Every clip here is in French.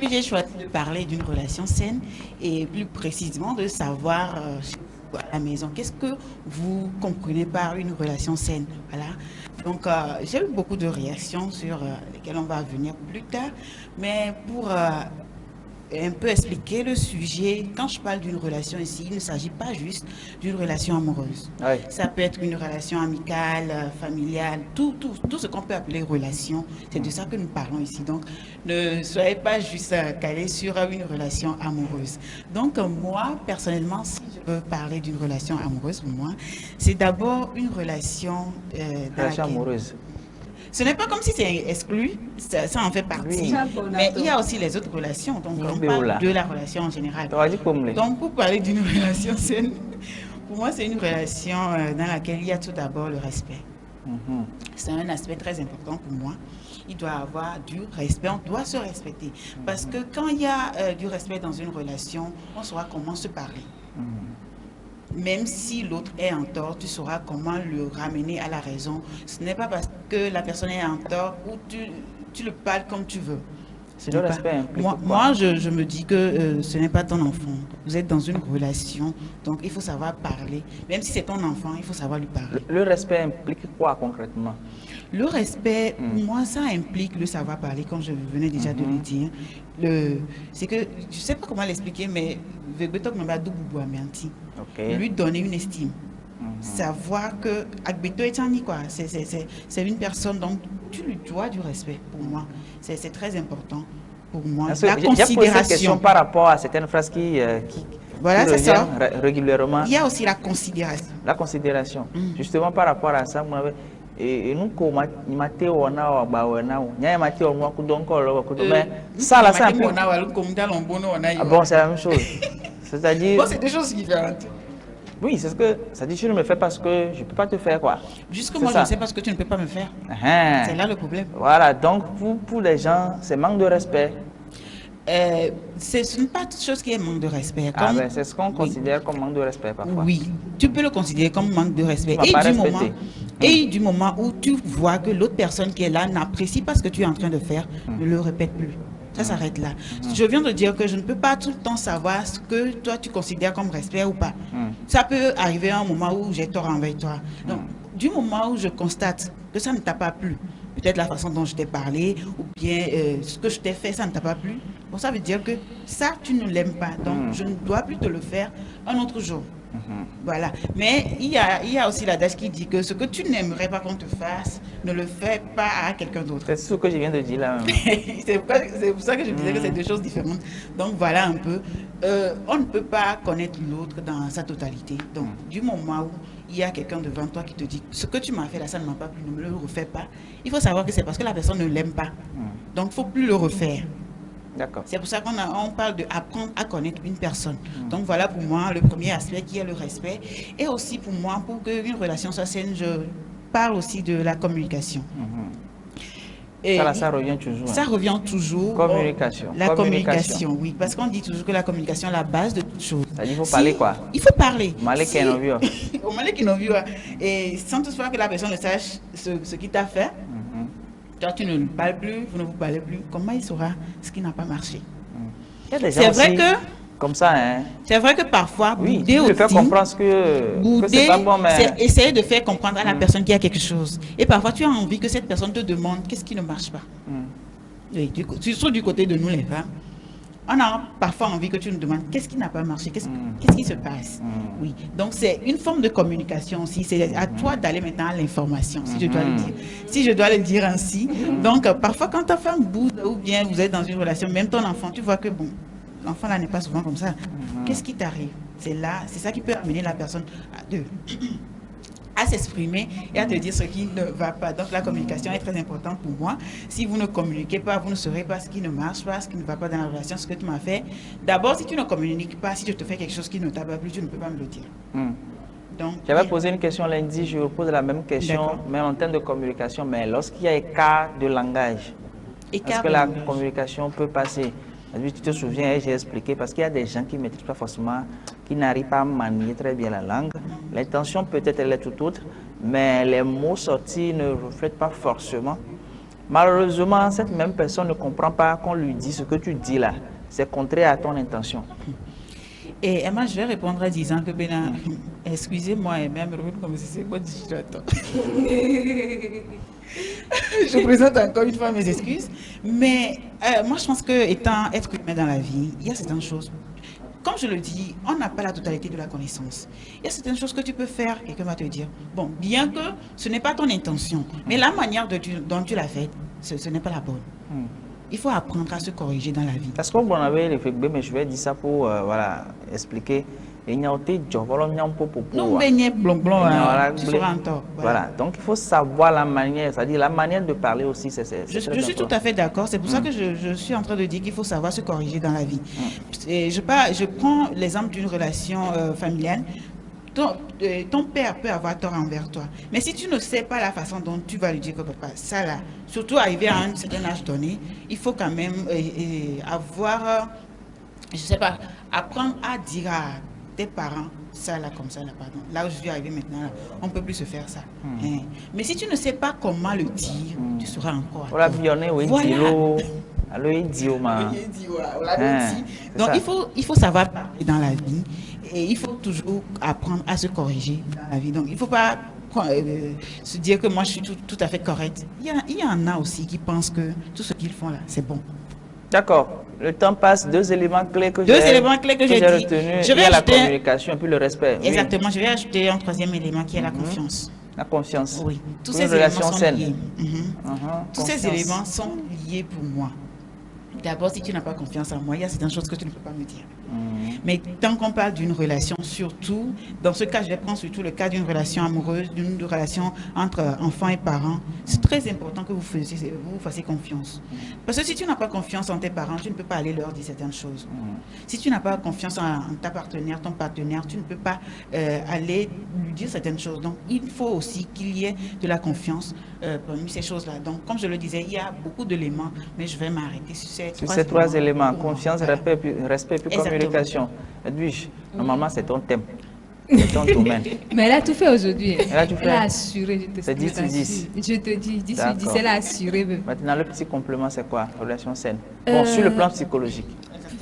Aujourd'hui, j'ai choisi de parler d'une relation saine et plus précisément de savoir à la maison, qu'est-ce que vous comprenez par une relation saine? Voilà. Donc, j'ai eu beaucoup de réactions sur lesquelles on va venir plus tard, mais pour un peu expliquer le sujet. Quand je parle d'une relation ici, il ne s'agit pas juste d'une relation amoureuse. Oui. Ça peut être une relation amicale, familiale, tout ce qu'on peut appeler relation. C'est de ça que nous parlons ici. Donc, ne soyez pas juste calés sur une relation amoureuse. Donc, moi, personnellement, si je veux parler d'une relation amoureuse, pour moi, c'est d'abord une relation dans Relation laquelle... amoureuse. Ce n'est pas comme si c'est exclu, ça en fait partie. Oui. Mais il y a aussi les autres relations. Donc, on parle de la relation en général. Donc, pour parler d'une relation saine, pour moi, c'est une relation dans laquelle il y a tout d'abord le respect. C'est un aspect très important pour moi. Il doit avoir du respect, on doit se respecter. Parce que quand il y a du respect dans une relation, on saura comment se parler. Même si l'autre est en tort, tu sauras comment le ramener à la raison. Ce n'est pas parce que la personne est en tort ou tu le parles comme tu veux. Le respect implique moi, je me dis que ce n'est pas ton enfant. Vous êtes dans une relation, donc il faut savoir parler. Même si c'est ton enfant, il faut savoir lui parler. Le respect implique quoi concrètement? Le respect, pour moi, ça implique le savoir parler, comme je venais déjà de le dire. C'est que, je ne sais pas comment l'expliquer, mais lui donner une estime. Savoir que c'est une personne, donc tu lui dois du respect, pour moi. C'est très important pour moi. La considération. Cette question par rapport à certaines phrases qui voilà, c'est ça. Régulièrement. Il y a aussi la considération. La considération. Justement, par rapport à ça, moi, et nous comment ça là, c'est bon, c'est la même chose. C'est-à-dire. Bon, c'est deux choses différentes. Oui, c'est ce que ça dit. Tu ne me fais pas ce que je ne peux pas te faire, quoi. Jusque moi, je ne sais pas ce que tu ne peux pas me faire. C'est là le problème. Voilà, donc pour les gens, c'est manque de respect. Ce n'est pas toute chose qui est manque de respect. C'est ce qu'on considère comme manque de respect parfois. Oui, tu peux le considérer comme manque de respect. Et du moment où tu vois que l'autre personne qui est là n'apprécie pas ce que tu es en train de faire, ne le répète plus. Ça s'arrête là. Je viens de dire que je ne peux pas tout le temps savoir ce que toi tu considères comme respect ou pas. Ça peut arriver à un moment où j'ai tort envers toi. Donc, du moment où je constate que ça ne t'a pas plu, peut-être la façon dont je t'ai parlé ou bien ce que je t'ai fait, ça ne t'a pas plu, bon, ça veut dire que ça, tu ne l'aimes pas. Donc, je ne dois plus te le faire un autre jour. Voilà. Mais il y a aussi l'adage qui dit que ce que tu n'aimerais pas qu'on te fasse, ne le fais pas à quelqu'un d'autre. C'est ce que je viens de dire là. C'est pour ça que je disais que c'est deux choses différentes. Donc voilà un peu. On ne peut pas connaître l'autre dans sa totalité. Donc du moment où il y a quelqu'un devant toi qui te dit ce que tu m'as fait là, ça ne m'a pas plu, ne me le refais pas. Il faut savoir que c'est parce que la personne ne l'aime pas. Donc il ne faut plus le refaire. C'est pour ça qu'on parle d'apprendre à connaître une personne. Donc voilà pour moi le premier aspect qui est le respect. Et aussi pour moi, pour qu'une relation soit saine, je parle aussi de la communication. Et ça revient toujours. Ça revient toujours. Communication. La communication, oui. Parce qu'on dit toujours que la communication est la base de toute chose. Il faut parler quoi? Il faut parler. Au Et sans toutefois que la personne ne sache ce qu'il t'a fait. Toi, tu ne lui parles plus, vous ne vous parlez plus. Comment il saura ce qui n'a pas marché? C'est vrai que... Comme ça, hein. C'est vrai que parfois, bouder aussi, faire comprendre que c'est pas bon, mais... c'est essayer de faire comprendre à la personne qu'il y a quelque chose. Et parfois, tu as envie que cette personne te demande qu'est-ce qui ne marche pas. Oui, surtout du côté de nous, les femmes. On a parfois envie que tu nous demandes qu'est-ce qui n'a pas marché, qu'est-ce qui se passe. Oui, donc c'est une forme de communication aussi. C'est à toi d'aller maintenant à l'information, si je dois le dire. Si je dois le dire ainsi. Donc, parfois, quand ta femme boude ou bien vous êtes dans une relation, même ton enfant, tu vois que bon, l'enfant là n'est pas souvent comme ça. Qu'est-ce qui t'arrive? C'est ça qui peut amener la personne à s'exprimer et à te dire ce qui ne va pas. Donc la communication est très importante pour moi. Si vous ne communiquez pas, vous ne saurez pas ce qui ne marche pas, ce qui ne va pas dans la relation, ce que tu m'as fait. D'abord, si tu ne communiques pas, si je te fais quelque chose qui ne t'a pas plu, tu ne peux pas me le dire. J'avais posé une question lundi, je vous pose la même question, mais en termes de communication, mais lorsqu'il y a écart de langage, est-ce que la communication peut passer? Tu te souviens, j'ai expliqué, parce qu'il y a des gens qui ne maîtrisent pas forcément, qui n'arrivent pas à manier très bien la langue. L'intention peut-être elle est tout autre, mais les mots sortis ne reflètent pas forcément Malheureusement, cette même personne ne comprend pas qu'on lui dit ce que tu dis là. C'est contraire à ton intention. Et Emma, je vais répondre en disant que, excusez-moi, et même comme si c'est quoi j'attends. Je présente encore une fois mes excuses. Mais moi, je pense que être humain dans la vie, il y a certaines choses. Comme je le dis, on n'a pas la totalité de la connaissance. Il y a certaines choses que tu peux faire, quelqu'un va te dire, bon, bien que ce n'est pas ton intention, mais la manière dont tu l'as fait, ce n'est pas la bonne. Il faut apprendre à se corriger dans la vie. Parce qu'on avait les faits, mais je vais dire ça pour voilà, expliquer. Non, voilà, donc il faut savoir la manière, c'est-à-dire la manière de parler aussi. Je suis tout à fait d'accord, c'est pour ça que je suis en train de dire qu'il faut savoir se corriger dans la vie. Et je prends l'exemple d'une relation familiale. Ton père peut avoir tort envers toi. Mais si tu ne sais pas la façon dont tu vas lui dire que papa, ça là, surtout arrivé à un certain âge donné, il faut quand même avoir, je sais pas, apprendre à dire à tes parents, ça là, comme ça là, pardon. Là où je suis arrivé maintenant, là, on ne peut plus se faire ça. Mais si tu ne sais pas comment le dire, tu seras encore. Voilà. Donc il faut savoir parler dans la vie. Et il faut toujours apprendre à se corriger dans la vie. Donc, il ne faut pas se dire que moi, je suis tout à fait correcte. Il y en a aussi qui pensent que tout ce qu'ils font là, c'est bon. D'accord. Le temps passe. Deux éléments clés que j'ai retenus. Il y a la communication et puis le respect. Exactement. Oui. Je vais ajouter un troisième élément qui est la confiance. La confiance. Oui. Tous ces éléments sont liés. Tous ces éléments sont liés pour moi. D'abord, si tu n'as pas confiance en moi, il y a certaines choses que tu ne peux pas me dire. Mais tant qu'on parle d'une relation, surtout, dans ce cas, je vais prendre surtout le cas d'une relation amoureuse, d'une relation entre enfants et parents, c'est très important que vous fassiez confiance. Parce que si tu n'as pas confiance en tes parents, tu ne peux pas aller leur dire certaines choses. Si tu n'as pas confiance en ta partenaire, ton partenaire, tu ne peux pas aller lui dire certaines choses. Donc, il faut aussi qu'il y ait de la confiance parmi ces choses-là. Donc, comme je le disais, il y a beaucoup d'éléments, mais je vais m'arrêter sur ces trois éléments. Confiance, respect puis communication. Edwige, normalement, c'est ton thème. C'est ton domaine. Mais elle a tout fait aujourd'hui. Elle a assuré. C'est 10 sur 10. Je te dis, 10 sur 10, elle a assuré. Maintenant, le petit complément, c'est quoi? Relation saine. Bon, sur le plan psychologique.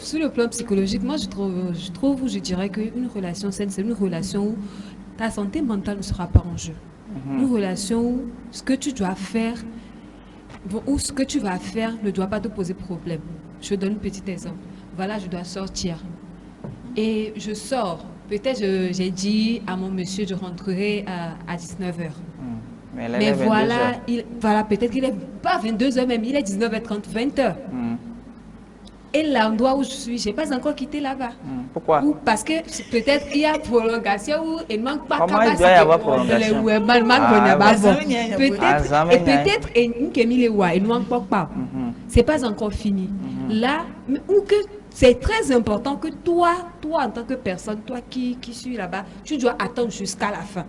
Sur le plan psychologique, moi, je dirais qu'une relation saine, c'est une relation où ta santé mentale ne sera pas en jeu. Une relation où ce que tu dois faire, ou ce que tu vas faire ne doit pas te poser problème. Je donne un petit exemple. Voilà, je dois sortir. Et je sors. Peut-être j'ai dit à mon monsieur, je rentrerai à 19h. Mais voilà, peut-être qu'il n'est pas 22h même, il est 19h30, 20h. Et l'endroit où je suis, je n'ai pas encore quitté là-bas. Pourquoi? Ou parce que peut-être il y a prolongation ou il ne manque pas. Comment il doit y avoir prolongation? Peut-être il ne manque pas. Ce n'est pas encore fini. Là, ou que c'est très important que toi en tant que personne, toi qui suis là-bas, tu dois attendre jusqu'à la fin.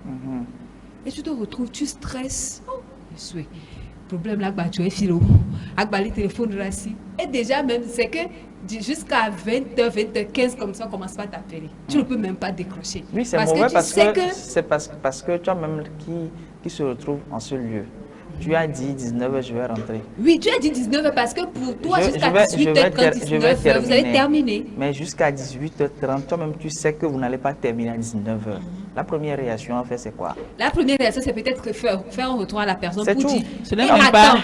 Et tu te retrouves, tu stresses. Problème là, tu es philo. Avec le téléphone rassis. Et déjà même, c'est que jusqu'à 20h, 20h15, comme ça, on commence pas à t'appeler. Tu ne peux même pas décrocher. Oui, c'est mauvais parce que toi-même qui se retrouve en ce lieu. Tu as dit 19h, je vais rentrer. Oui, tu as dit 19h parce que pour toi, jusqu'à 18h30, 19h, vous allez terminer. Mais jusqu'à 18h30, toi-même, tu sais que vous n'allez pas terminer à 19h. La première réaction, en fait, c'est quoi? La première réaction, c'est peut-être faire un retour à la personne pour dire... Attends,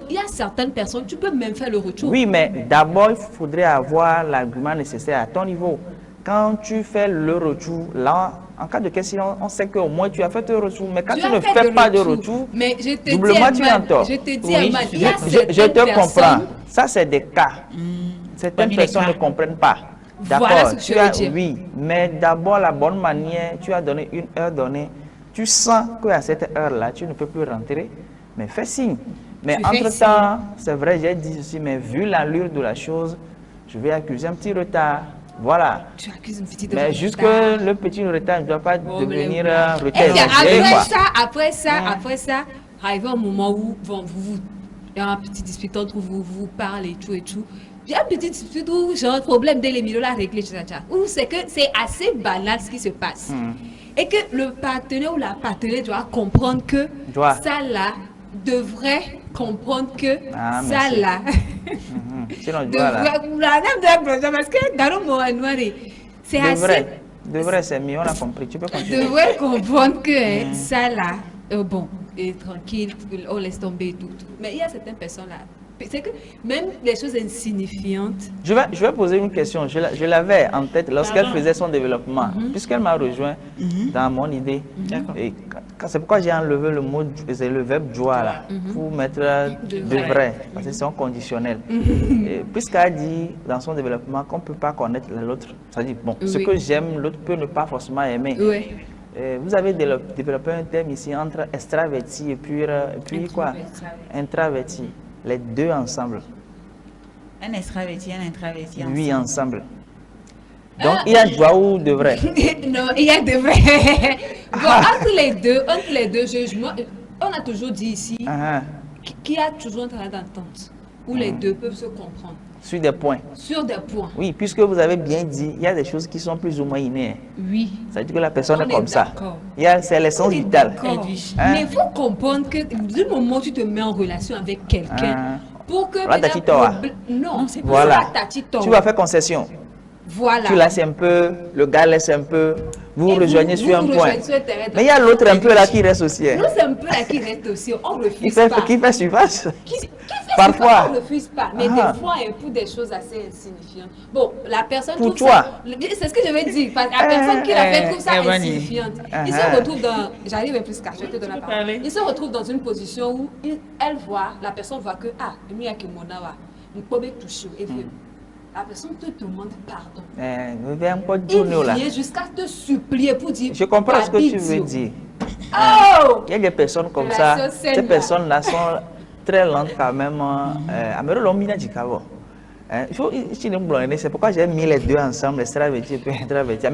il y a certaines personnes, tu peux même faire le retour. Oui, mais d'abord, il faudrait avoir l'argument nécessaire à ton niveau. Quand tu fais le retour, là, en cas de question, on sait qu'au moins tu as fait le retour. Mais quand tu ne fais pas de retour, doublement tu es en tort. Je te dis, je te comprends. Ça, c'est des cas. Certaines personnes ne comprennent pas. D'accord, oui, mais d'abord la bonne manière, tu as donné une heure donnée. Tu sens qu'à cette heure-là, tu ne peux plus rentrer, mais fais signe. Mais entre-temps, c'est vrai, j'ai dit ceci, mais vu l'allure de la chose, je vais accuser un petit retard. Voilà. Tu accuses une petite mais jusque le petit retard ne doit pas devenir retard. Après ça, arrive un moment où il y a un petit dispute entre vous parlez et tout. Il y a un petit dispute où j'ai un problème dès les milieux là réglé, où c'est que c'est assez banal ce qui se passe. Et que le partenaire ou la partenaire doit comprendre que ça là, devrait comprendre que ça là. Parce que dans le mot noir, c'est assez. Devrait, c'est mieux, on a compris. Tu peux continuer. Devrait comprendre que ça là, bon, est tranquille, on laisse tomber et tout. Mais il y a certaines personnes là. C'est que même les choses insignifiantes. Je vais poser une question. Je l'avais en tête lorsqu'elle faisait son développement, puisqu'elle m'a rejoint dans mon idée. Et c'est pourquoi j'ai enlevé le mot, le verbe joie là, pour mettre devrait, parce que c'est un conditionnel. Puisqu'elle a dit dans son développement qu'on ne peut pas connaître l'autre, ça dit bon, ce que j'aime, l'autre peut ne pas forcément aimer. Vous avez développé un thème ici entre extraverti et puis quoi? Intraverti. Les deux ensemble. Un extraverti, un introverti ensemble. Oui, ensemble. Donc, il y a joie ou devrait? Non, il y a devrait. Bon, entre les deux jugements, on a toujours dit ici qu'il y a toujours un travail d'entente où les deux peuvent se comprendre. Sur des points. Sur des points. Oui, puisque vous avez bien dit, il y a des choses qui sont plus ou moins innées. Oui. Ça veut dire que la personne est comme ça. C'est l'essence vitale. Mais il faut comprendre que du moment où tu te mets en relation avec quelqu'un, pour que... Non, c'est pas tu vas faire concession. Voilà. Tu laisses un peu, le gars laisse un peu, vous rejoignez sur un point. Mais il y a l'autre un peu là qui reste aussi. L'autre un peu là qui reste aussi, on refuse pas. Qui fait surface. Parfois. On ne refuse pas, mais des fois, il pour des choses assez insignifiantes. Bon, la personne pour toi. C'est ce que je vais dire. La personne qui l'a fait trouve ça insignifiante. Il se retrouve dans... J'arrive plus qu'à jeter de la parole. Il se retrouve dans une position où la personne voit que, il y a que mon awa, il peut me toucher. La personne te demande pardon. Il vient jusqu'à te supplier pour dire... Je comprends ce que tu veux dire. Il y a des personnes comme ça. Ces personnes-là sont très lentes quand même. C'est pourquoi j'ai mis les deux ensemble, extraverti et introverti.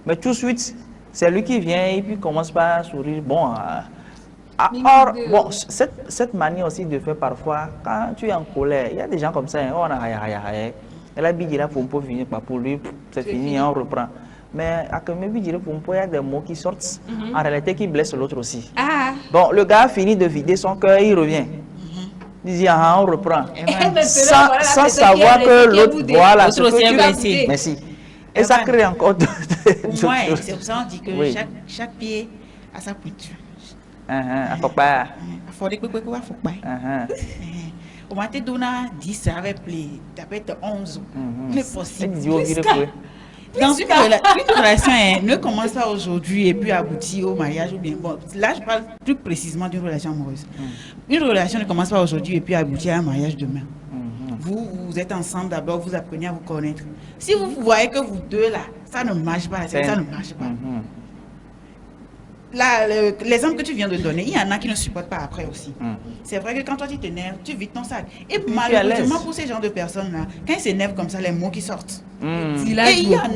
Mais tout de suite, c'est lui qui vient et puis commence par sourire. Bon... Or, bon, cette manière aussi de faire parfois, quand tu es en colère, il y a des gens comme ça, elle a dit là pour finir pour lui, c'est fini, on reprend. Mais à comme il y a des mots qui sortent, en réalité qui blessent l'autre aussi. Bon, le gars finit de vider son cœur, il revient. Il dit, on reprend. Sans savoir que l'autre voit la situation. Merci. Et ça crée encore c'est pour ça qu'on dit que chaque pied a sa pointure. Au matin, on a 10 avec les 11. Mais possible. Dans une relation, ne commence pas aujourd'hui et puis aboutit au mariage ou bien. Bon, là, je parle plus précisément d'une relation amoureuse. Une relation ne commence pas aujourd'hui et puis aboutit à un mariage demain. Vous êtes ensemble d'abord, vous apprenez à vous connaître. Si vous voyez que vous deux là, ça ne marche pas, ça ne marche pas. L'exemple que tu viens de donner, il y en a qui ne supportent pas après aussi. C'est vrai que quand toi tu t'énerves, tu vides ton sac. Et malheureusement pour ces genres de personnes-là, quand ils s'énervent comme ça, les mots qui sortent. Et il y a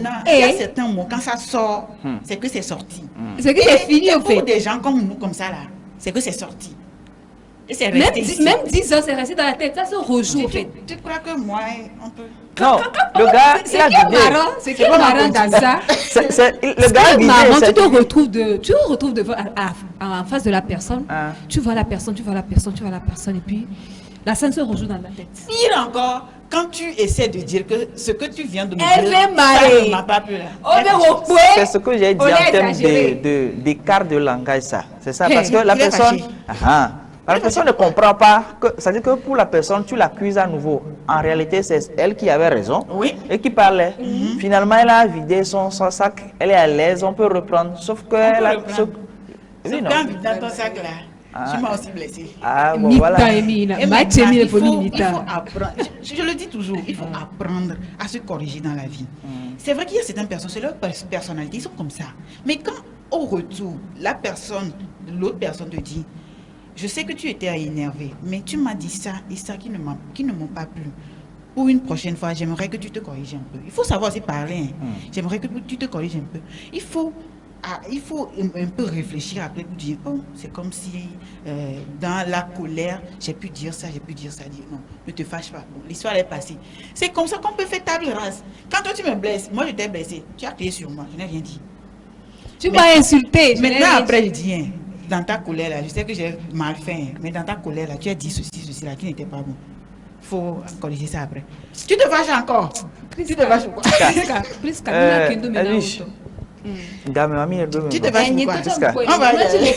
certains mots, quand ça sort, c'est que c'est sorti. C'est que c'est fini au fait. Pour des gens comme nous, comme ça là, c'est que c'est sorti. Et c'est resté même 10 ans, c'est resté dans la tête, ça se rejoue au fait. Tu crois que moi, on peut... Non, le gars, c'est qui est marrant dans ça. Le gars, tu te retrouves en face de la personne, tu vois la personne, et puis la scène se rejoue dans la tête. Pire encore, quand tu essaies de dire que ce que tu viens de me dire, ça ne m'a pas plu. C'est ce que j'ai dit en termes d'écart de langage, ça. C'est ça, parce que la personne... La personne ne comprend pas, c'est-à-dire que pour la personne, tu l'accuses à nouveau. En réalité, c'est elle qui avait raison et qui parlait. Finalement, elle a vidé son sac, elle est à l'aise, on peut reprendre. Sauf que elle a... C'est quand dans ton sac là, tu m'as aussi blessé. Bon, voilà. Il faut apprendre, je le dis toujours, il faut apprendre à se corriger dans la vie. C'est vrai qu'il y a certaines personnes, c'est leur personnalité, ils sont comme ça. Mais quand au retour, l'autre personne te dit, je sais que tu étais énervé, mais tu m'as dit ça et ça qui ne m'ont pas plu. Pour une prochaine fois, j'aimerais que tu te corriges un peu. Il faut savoir aussi parler. J'aimerais que tu te corriges un peu. Il faut un peu réfléchir après pour dire, oh, c'est comme si dans la colère, j'ai pu dire ça, dire non, ne te fâche pas. Bon, l'histoire est passée. C'est comme ça qu'on peut faire table rase. Quand toi tu me blesses, moi je t'ai blessé, tu as crié sur moi, je n'ai rien dit. Tu m'as insulté. Maintenant, après, je dis, hein, dans ta colère, là, je sais que j'ai mal fait, hein, mais dans ta colère, là, tu as dit ceci, là, qui n'était pas bon. Il faut corriger ça après. Tu te fâches encore. Tu te fâches quoi? Tu te fâches quoi? On va y aller.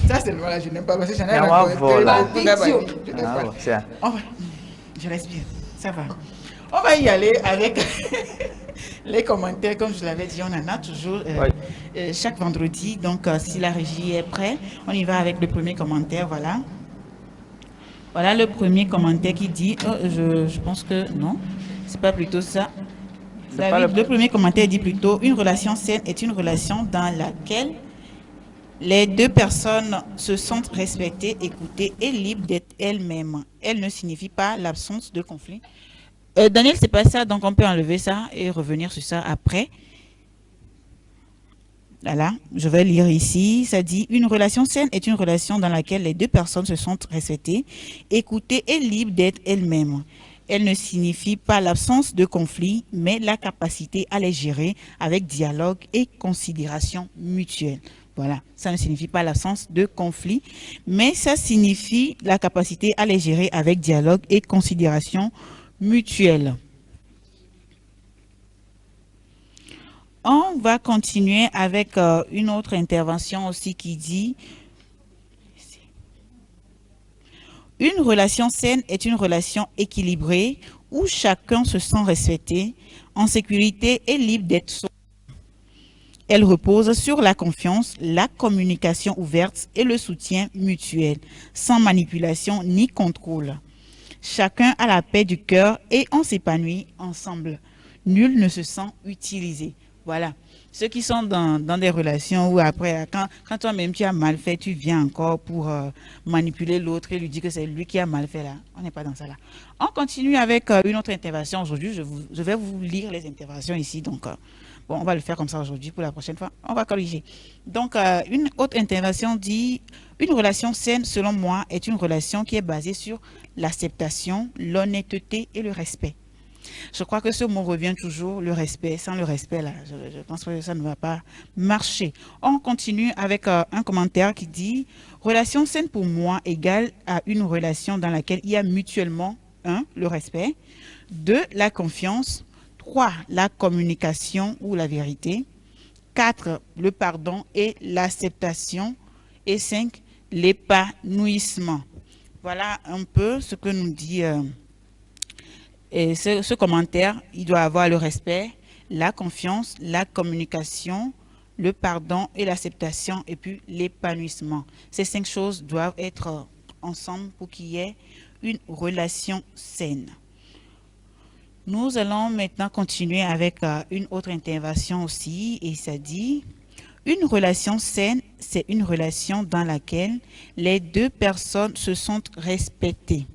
Ça, c'est le voilà, je n'aime pas parce que j'en ai je respire, ça va. On va y aller avec les commentaires, comme je l'avais dit, on en a toujours chaque vendredi. Donc, si la régie est prête, on y va avec le premier commentaire, voilà. Voilà le premier commentaire qui dit, je pense que non, c'est pas plutôt ça. David, le premier commentaire dit plutôt, une relation saine est une relation dans laquelle les deux personnes se sentent respectées, écoutées et libres d'être elles-mêmes. Elle ne signifie pas l'absence de conflit. Daniel, c'est pas ça, donc on peut enlever ça et revenir sur ça après. Voilà, je vais lire ici. Ça dit, une relation saine est une relation dans laquelle les deux personnes se sentent respectées, écoutées et libres d'être elles-mêmes. Elle ne signifie pas l'absence de conflit, mais la capacité à les gérer avec dialogue et considération mutuelle. Voilà, ça ne signifie pas l'absence de conflit, mais ça signifie la capacité à les gérer avec dialogue et considération mutuelle. On va continuer avec une autre intervention aussi qui dit « Une relation saine est une relation équilibrée où chacun se sent respecté, en sécurité et libre d'être soi. Elle repose sur la confiance, la communication ouverte et le soutien mutuel, sans manipulation ni contrôle. Chacun a la paix du cœur et on s'épanouit ensemble. Nul ne se sent utilisé. » Voilà. Ceux qui sont dans des relations où après, quand toi-même tu as mal fait, tu viens encore pour manipuler l'autre et lui dire que c'est lui qui a mal fait là. On n'est pas dans ça là. On continue avec une autre intervention aujourd'hui. Je vais vous lire les interventions ici. Donc, bon, on va le faire comme ça aujourd'hui. Pour la prochaine fois, on va corriger. Donc, une autre intervention dit, une relation saine, selon moi, est une relation qui est basée sur l'acceptation, l'honnêteté et le respect. Je crois que ce mot revient toujours, le respect. Sans le respect, là, je pense que ça ne va pas marcher. On continue avec un commentaire qui dit « Relation saine pour moi égale à une relation dans laquelle il y a mutuellement 1. Le respect, 2. La confiance, 3. La communication ou la vérité, 4. Le pardon et l'acceptation et 5. L'épanouissement. » Voilà un peu ce que nous dit... Et ce commentaire, il doit avoir le respect, la confiance, la communication, le pardon et l'acceptation et puis l'épanouissement. Ces 5 choses doivent être ensemble pour qu'il y ait une relation saine. Nous allons maintenant continuer avec une autre intervention aussi et ça dit « Une relation saine, c'est une relation dans laquelle les deux personnes se sentent respectées,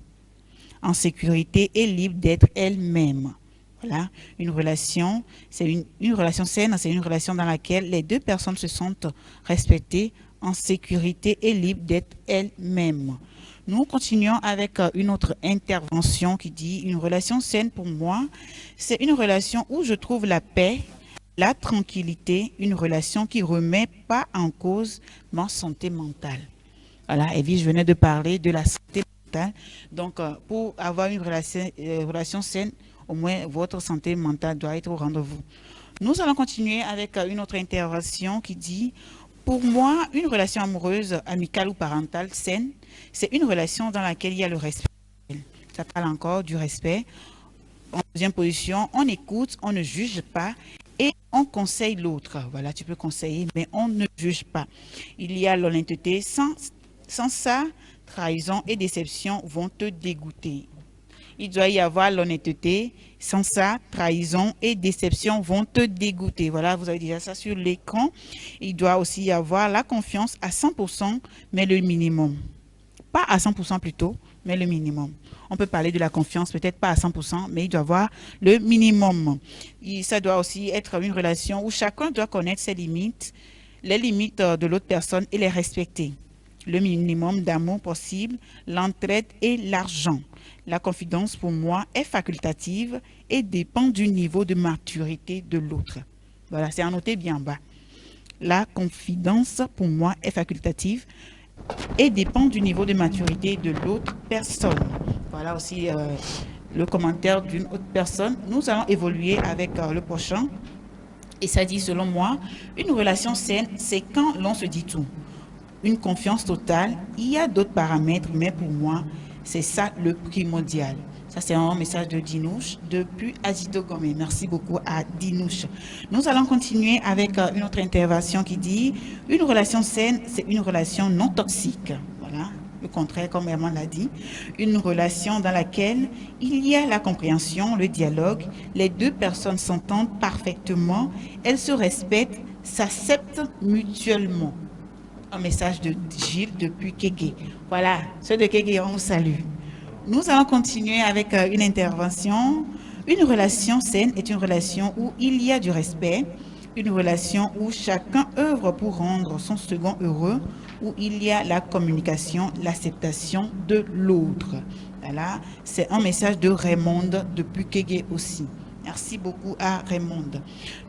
en sécurité et libre d'être elles-mêmes. » Voilà, une relation, c'est une relation saine, c'est une relation dans laquelle les deux personnes se sentent respectées, en sécurité et libres d'être elles-mêmes. Nous continuons avec une autre intervention qui dit, une relation saine pour moi, c'est une relation où je trouve la paix, la tranquillité, une relation qui ne remet pas en cause ma santé mentale. Voilà, Evie, je venais de parler de la santé mentale. Donc, pour avoir une relation saine, au moins votre santé mentale doit être au rendez-vous. Nous allons continuer avec une autre intervention qui dit, pour moi, une relation amoureuse, amicale ou parentale saine, c'est une relation dans laquelle il y a le respect. Ça parle encore du respect. En deuxième position, on écoute, on ne juge pas et on conseille l'autre. Voilà, tu peux conseiller, mais on ne juge pas. Il y a l'honnêteté. Sans ça, trahison et déception vont te dégoûter. Il doit y avoir l'honnêteté. Sans ça, trahison et déception vont te dégoûter. Voilà, vous avez déjà ça sur l'écran. Il doit aussi y avoir la confiance à 100%, mais le minimum. Pas à 100% plutôt, mais le minimum. On peut parler de la confiance, peut-être pas à 100%, mais il doit y avoir le minimum. Ça doit aussi être une relation où chacun doit connaître ses limites, les limites de l'autre personne et les respecter. Le minimum d'amour possible, l'entraide et l'argent. La confidence, pour moi, est facultative et dépend du niveau de maturité de l'autre. Voilà, c'est à noter bien bas. La confidence, pour moi, est facultative et dépend du niveau de maturité de l'autre personne. Voilà aussi le commentaire d'une autre personne. Nous allons évoluer avec le prochain. Et ça dit, selon moi, une relation saine, c'est quand l'on se dit tout. Une confiance totale. Il y a d'autres paramètres, mais pour moi, c'est ça le primordial. Ça, c'est un message de Dinouche depuis Azido Gomé. Merci beaucoup à Dinouche. Nous allons continuer avec une autre intervention qui dit « Une relation saine, c'est une relation non toxique. » Voilà, le contraire, comme Herman l'a dit. Une relation dans laquelle il y a la compréhension, le dialogue, les deux personnes s'entendent parfaitement, elles se respectent, s'acceptent mutuellement. Un message de Gilles depuis Kégué. Voilà, ceux de Kégué, on vous salue. Nous allons continuer avec une intervention. Une relation saine est une relation où il y a du respect, une relation où chacun œuvre pour rendre son second heureux, où il y a la communication, l'acceptation de l'autre. Voilà, c'est un message de Raymond depuis Kégué aussi. Merci beaucoup à Raymond.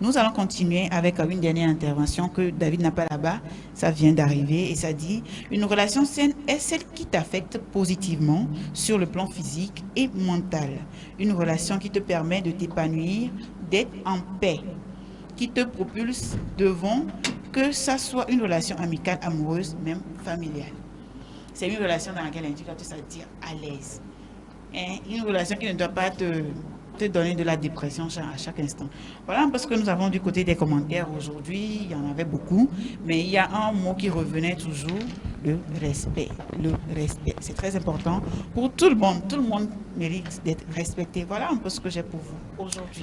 Nous allons continuer avec une dernière intervention que David n'a pas là-bas. Ça vient d'arriver et ça dit « Une relation saine est celle qui t'affecte positivement sur le plan physique et mental. Une relation qui te permet de t'épanouir, d'être en paix, qui te propulse devant, que ça soit une relation amicale, amoureuse, même familiale. » C'est une relation dans laquelle tu dois te sentir à l'aise. Une relation qui ne doit pas te donner de la dépression à chaque instant. Voilà parce que nous avons du côté des commentaires aujourd'hui, il y en avait beaucoup, mais il y a un mot qui revenait toujours, le respect. Le respect, c'est très important pour tout le monde mérite d'être respecté. Voilà un peu ce que j'ai pour vous aujourd'hui.